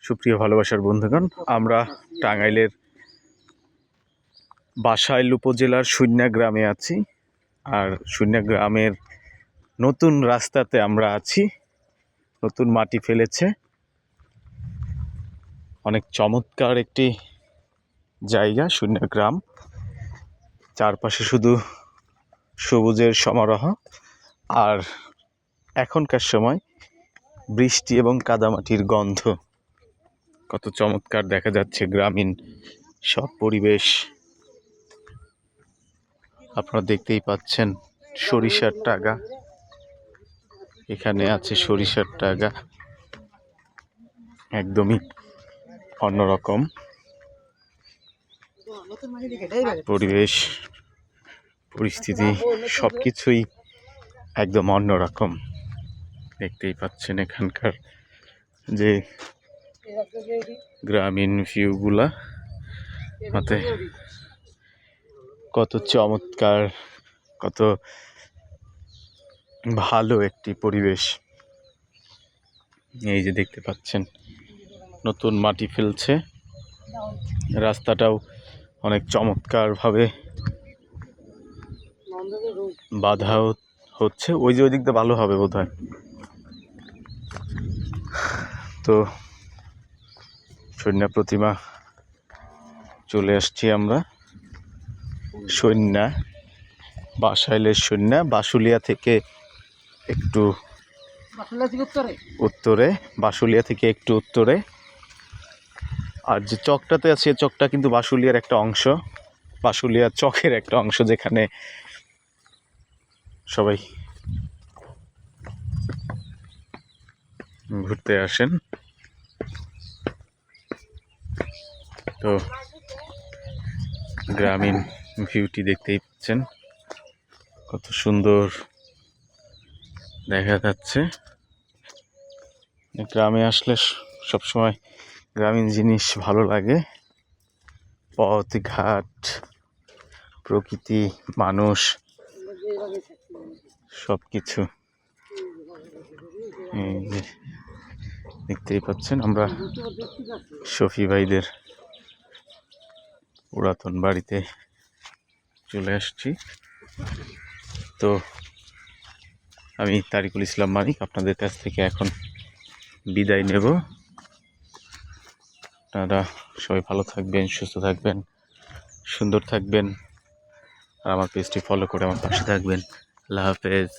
সুপ্রিয় ভালোবাসার বন্ধুগণ, আমরা টাঙ্গাইলের বাসাইল উপজেলার সুন্যা গ্রামে আছি। আর সুন্যা গ্রামের নতুন রাস্তাতে আমরা আছি। নতুন মাটি ফেলেছে, অনেক চমৎকার একটি জায়গা সুন্যা গ্রাম। চারপাশে শুধু সবুজের সমারোহ, আর এখনকার সময় বৃষ্টি এবং কাদামাটির গন্ধ। কত চমৎকার দেখা যাচ্ছে গ্রামীণ সব পরিবেশ। আপনারা দেখতেই পাচ্ছেন সরিষার টাগা, এখানে আছে সরিষার টাগা, একদমই অন্যরকম পরিবেশ পরিস্থিতি, সবকিছুই একদম অন্যরকম। দেখতেই পাচ্ছেন এখানকার যে গ্রামীণ ভিউগুলা, মতে কত চমৎকার, কত ভালো একটি পরিবেশ। এই যে দেখতে পাচ্ছেন নতুন মাটি ফেলছে, রাস্তাটাও অনেক চমৎকারভাবে বাধা হচ্ছে। ওই যে ওই দিক দিয়ে ভালো হবে বোধহয়। তো সৈন্য প্রতিমা চলে আসছি আমরা। সৈন্যা, বাসাইলের সৈন্যা, বাসুলিয়া থেকে একটু উত্তরে, বাসুলিয়া থেকে একটু উত্তরে। আর যে চকটাতে আছে, চকটা কিন্তু বাসুলিয়ার একটা অংশ, বাসুলিয়া চকের একটা অংশ, যেখানে সবাই ঘুরতে আসেন। তো গ্রামীণ ভিউটি দেখতেই পাচ্ছেন, কত সুন্দর দেখা যাচ্ছে। গ্রামে আসলে সবসময় গ্রামীণ জিনিস ভালো লাগে। পথ ঘাট, প্রকৃতি, মানুষ, সব কিছু। এই যে দেখতেই পাচ্ছেন, আমরা শফি ভাইদের পুরাতন বাড়িতে চলে আসছি। তো আমি তারিকুল ইসলাম মানিক আপনাদের কাছ থেকে এখন বিদায় নেব। আপনারা সবাই ভালো থাকবেন, সুস্থ থাকবেন, সুন্দর থাকবেন, আর আমার পেজটি ফলো করে আমার পাশে থাকবেন। আল্লাহ হাফেজ।